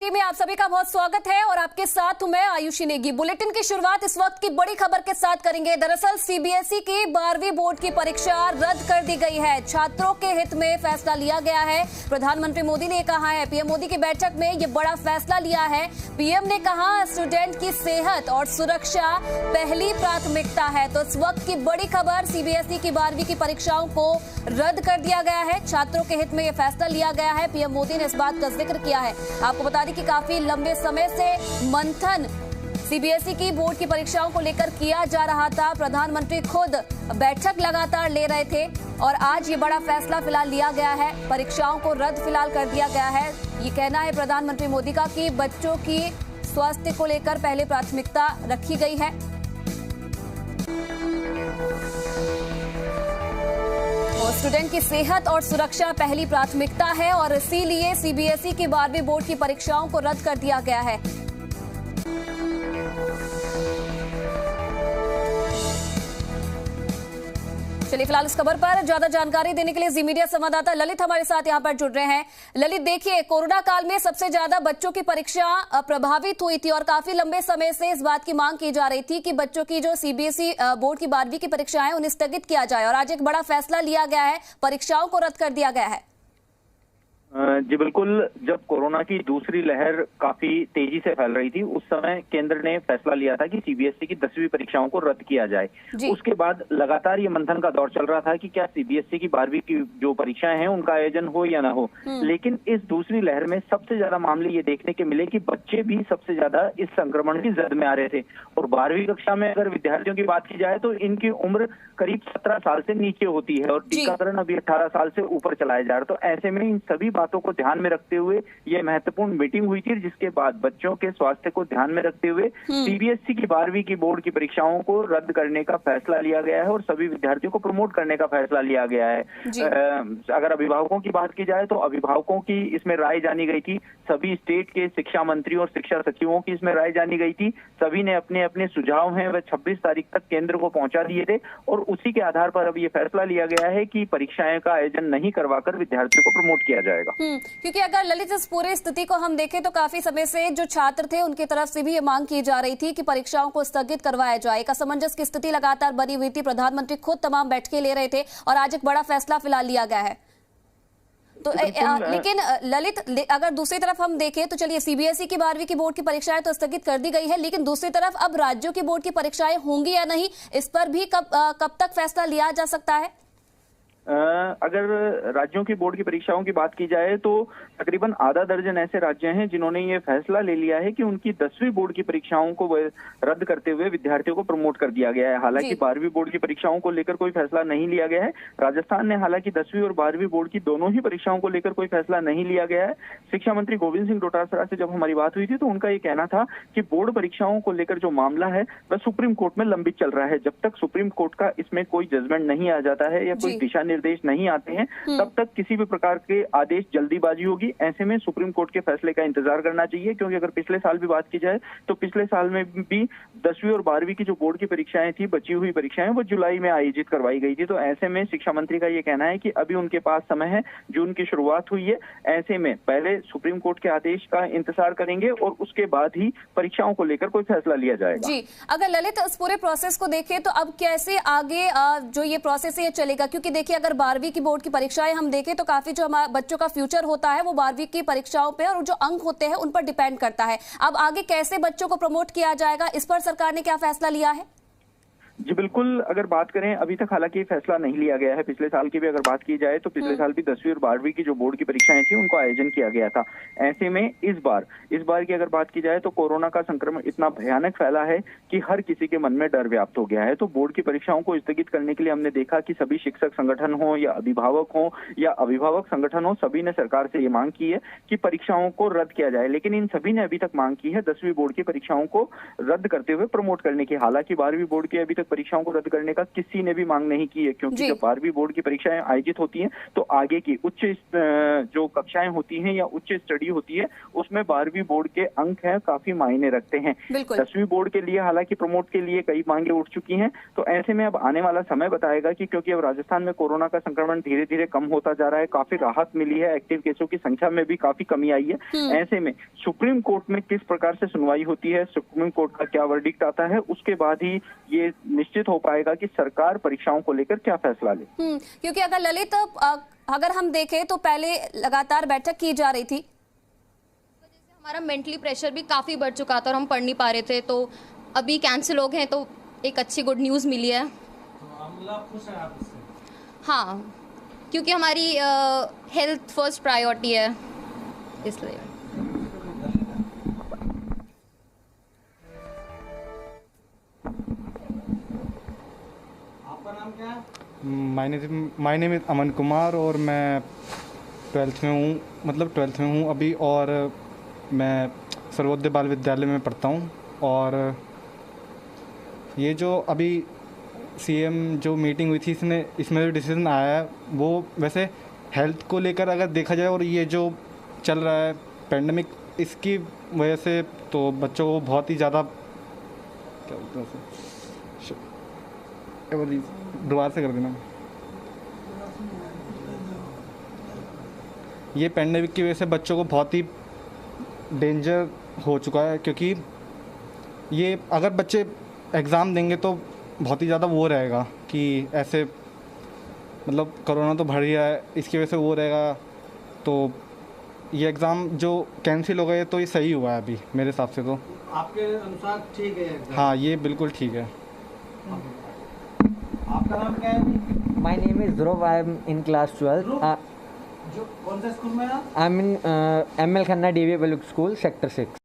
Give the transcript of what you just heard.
TV में आप सभी का बहुत स्वागत है और आपके साथ हूं मैं आयुषी नेगी। बुलेटिन की शुरुआत इस वक्त की बड़ी खबर के साथ करेंगे। दरअसल सीबीएसई की 12वीं बोर्ड की परीक्षा रद्द कर दी गई है। छात्रों के हित में फैसला लिया गया है। प्रधानमंत्री मोदी ने कहा है, पीएम मोदी की बैठक में ये बड़ा फैसला लिया है। पीएम ने कहा स्टूडेंट की सेहत और सुरक्षा पहली प्राथमिकता है। तो इस वक्त की बड़ी खबर, सीबीएसई की 12वीं की परीक्षाओं को रद्द कर दिया गया है। छात्रों के हित में यह फैसला लिया गया है। पीएम मोदी ने इस बात का जिक्र किया है। आपको बता दें कि काफी लंबे समय से मंथन सीबीएसई की बोर्ड की परीक्षाओं को लेकर किया जा रहा था। प्रधानमंत्री खुद बैठक लगातार ले रहे थे और आज ये बड़ा फैसला फिलहाल लिया गया है। परीक्षाओं को रद्द फिलहाल कर दिया गया है। ये कहना है प्रधानमंत्री मोदी का कि बच्चों की स्वास्थ्य को लेकर पहले प्राथमिकता रखी गई है। स्टूडेंट की सेहत और सुरक्षा पहली प्राथमिकता है और इसीलिए सीबीएसई की 12वीं बोर्ड की परीक्षाओं को रद्द कर दिया गया है। चलिए फिलहाल इस खबर पर ज्यादा जानकारी देने के लिए जी मीडिया संवाददाता ललित हमारे साथ यहां पर जुड़ रहे हैं। ललित, देखिए, कोरोना काल में सबसे ज्यादा बच्चों की परीक्षा प्रभावित हुई थी और काफी लंबे समय से इस बात की मांग की जा रही थी कि बच्चों की जो सीबीएसई बोर्ड की 12वीं की परीक्षाएं उन्हें स्थगित किया जाए और आज एक बड़ा फैसला लिया गया है, परीक्षाओं को रद्द कर दिया गया है। जी बिल्कुल, जब कोरोना की दूसरी लहर काफी तेजी से फैल रही थी उस समय केंद्र ने फैसला लिया था कि सीबीएसई की 10वीं परीक्षाओं को रद्द किया जाए। उसके बाद लगातार ये मंथन का दौर चल रहा था कि क्या सीबीएसई की 12वीं की जो परीक्षाएं हैं उनका आयोजन हो या ना हो। लेकिन इस दूसरी लहर में सबसे ज्यादा मामले ये देखने के मिले कि बच्चे भी सबसे ज्यादा इस संक्रमण की जद में आ रहे थे और 12वीं कक्षा में अगर विद्यार्थियों की बात की जाए तो इनकी उम्र करीब 17 साल से नीचे होती है और टीकाकरण अभी 18 साल से ऊपर चलाया जा रहा है। तो ऐसे में इन सभी बातों को ध्यान में रखते हुए ये महत्वपूर्ण मीटिंग हुई थी, जिसके बाद बच्चों के स्वास्थ्य को ध्यान में रखते हुए सीबीएसई की 12वीं की बोर्ड की परीक्षाओं को रद्द करने का फैसला लिया गया है और सभी विद्यार्थियों को प्रमोट करने का फैसला लिया गया है। अगर अभिभावकों की बात की जाए तो अभिभावकों की इसमें राय जानी गई थी। सभी स्टेट के शिक्षा मंत्री और शिक्षा सचिवों की इसमें राय जानी गई थी। सभी ने अपने अपने सुझाव हैं वह 26 तारीख तक केंद्र को पहुंचा दिए थे और उसी के आधार पर अब ये फैसला लिया गया है कि परीक्षाएं का आयोजन नहीं करवाकर विद्यार्थियों को प्रमोट किया जाएगा। क्योंकि अगर ललित इस पूरी स्थिति को हम देखें तो काफी समय से जो छात्र थे उनकी तरफ से भी ये मांग की जा रही थी कि परीक्षाओं को स्थगित करवाया जाए। एक असमंजस की स्थिति लगातार बनी हुई थी। प्रधानमंत्री खुद तमाम बैठकें ले रहे थे और आज एक बड़ा फैसला फिलहाल लिया गया है। तो लेकिन ललित, अगर दूसरी तरफ हम देखें तो चलिए सीबीएसई की 12वीं की बोर्ड की परीक्षाएं तो स्थगित कर दी गई है, लेकिन दूसरी तरफ अब राज्यों की बोर्ड की परीक्षाएं होंगी या नहीं, इस पर भी कब तक फैसला लिया जा सकता है? अगर राज्यों की बोर्ड की परीक्षाओं की बात की जाए तो तकरीबन आधा दर्जन ऐसे राज्य हैं जिन्होंने ये फैसला ले लिया है कि उनकी 10वीं बोर्ड की परीक्षाओं को रद्द करते हुए विद्यार्थियों को प्रमोट कर दिया गया है। हालांकि 12वीं बोर्ड की परीक्षाओं को लेकर कोई फैसला नहीं लिया गया है। राजस्थान ने हालांकि 10वीं और 12वीं बोर्ड की दोनों ही परीक्षाओं को लेकर कोई फैसला नहीं लिया गया है। शिक्षा मंत्री गोविंद सिंह डोटासरा से जब हमारी बात हुई थी तो उनका ये कहना था कि बोर्ड परीक्षाओं को लेकर जो मामला है वह सुप्रीम कोर्ट में लंबित चल रहा है। जब तक सुप्रीम कोर्ट का इसमें कोई जजमेंट नहीं आ जाता है या कोई दिशा निर्देश नहीं आते हैं तब तक किसी भी प्रकार के आदेश जल्दीबाजी होगी। ऐसे में सुप्रीम कोर्ट के फैसले का इंतजार करना चाहिए, क्योंकि अगर पिछले साल भी बात की जाए तो पिछले साल में भी 10वीं और 12वीं की जो बोर्ड की परीक्षाएं थी, बची हुई परीक्षाएं, वो जुलाई में आयोजित करवाई गई थी। तो ऐसे में शिक्षा मंत्री का ये कहना है कि अभी उनके पास समय है, जून की शुरुआत हुई है, ऐसे में पहले सुप्रीम कोर्ट के आदेश का इंतजार करेंगे और उसके बाद ही परीक्षाओं को लेकर कोई फैसला लिया जाएगा। जी, अगर ललित इस पूरे प्रोसेस को देखें तो अब कैसे आगे जो ये प्रोसेस है ये चलेगा? क्योंकि देखिए, अगर 12वीं की बोर्ड की परीक्षाएं हम देखें तो काफी जो हमारे बच्चों का फ्यूचर होता है वो 12वीं की परीक्षाओं पे और जो अंक होते हैं उन पर डिपेंड करता है। अब आगे कैसे बच्चों को प्रमोट किया जाएगा, इस पर सरकार ने क्या फैसला लिया है? जी बिल्कुल, अगर बात करें अभी तक हालांकि फैसला नहीं लिया गया है। पिछले साल की भी अगर बात की जाए तो पिछले साल भी 10वीं और 12वीं की जो बोर्ड की परीक्षाएं थी उनको आयोजन किया गया था। ऐसे में इस बार की अगर बात की जाए तो कोरोना का संक्रमण इतना भयानक फैला है कि हर किसी के मन में डर व्याप्त हो गया है। तो बोर्ड की परीक्षाओं को स्थगित करने के लिए हमने देखा कि सभी शिक्षक संगठन हो या अभिभावक संगठन हो, सभी ने सरकार से ये मांग की है कि परीक्षाओं को रद्द किया जाए। लेकिन इन सभी ने अभी तक मांग की है 10वीं बोर्ड की परीक्षाओं को रद्द करते हुए प्रमोट करने की। हालांकि 12वीं बोर्ड की अभी तक परीक्षाओं को रद्द करने का किसी ने भी मांग नहीं की है, क्योंकि जब 12वीं बोर्ड की परीक्षाएं आयोजित होती हैं तो आगे की उच्च जो कक्षाएं होती हैं या उच्च स्टडी होती है उसमें 12वीं बोर्ड के अंक हैं काफी मायने रखते हैं। 10वीं बोर्ड के लिए हालांकि प्रमोट के लिए कई मांगे उठ चुकी हैं, तो ऐसे में अब आने वाला समय बताएगा कि क्योंकि अब राजस्थान में कोरोना का संक्रमण धीरे धीरे कम होता जा रहा है, काफी राहत मिली है, एक्टिव केसों की संख्या में भी काफी कमी आई है। ऐसे में सुप्रीम कोर्ट में किस प्रकार से सुनवाई होती है, सुप्रीम कोर्ट का क्या वर्डिक्ट आता है, उसके बाद ही ये निश्चित हो पाएगा कि सरकार परीक्षाओं को लेकर क्या फैसला ले। क्योंकि अगर ललित अगर हम देखें तो पहले लगातार बैठक की जा रही थी, हमारा मेंटली प्रेशर भी काफ़ी बढ़ चुका था और हम पढ़ नहीं पा रहे थे, तो अभी कैंसिल हो गए हैं, तो एक अच्छी गुड न्यूज़ मिली है। तो आप खुश हैं आप इससे? हाँ, क्योंकि हमारी हेल्थ फर्स्ट प्रायोरिटी है, इसलिए। आपका नाम क्या है? My name is Aman Kumar और मैं 12th में हूँ, मतलब 12th में हूँ अभी, और मैं सर्वोदय बाल विद्यालय में पढ़ता हूँ। और ये जो अभी सीएम जो मीटिंग हुई थी इसमें जो डिसीजन आया है वो वैसे हेल्थ को लेकर अगर देखा जाए, और ये जो चल रहा है पेंडेमिक, इसकी वजह से तो बच्चों को बहुत ही ज़्यादा क्या बोलते हैं दोबारा से कर देना। ये पेंडेमिक की वजह से बच्चों को बहुत ही डेंजर हो चुका है, क्योंकि ये अगर बच्चे एग्ज़ाम देंगे तो बहुत ही ज़्यादा वो रहेगा कि ऐसे मतलब कोरोना तो बढ़ रहा है, इसकी वजह से वो रहेगा, तो ये एग्ज़ाम जो कैंसिल हो गए तो ये सही हुआ है अभी मेरे हिसाब से। तो आपके अनुसार ठीक है? हाँ, ये बिल्कुल ठीक है। आपका नाम क्या है? My name is Dhruv, I am in class 12। जो कौन से स्कूल में आप? I am in ML Khanna DV public school sector 6।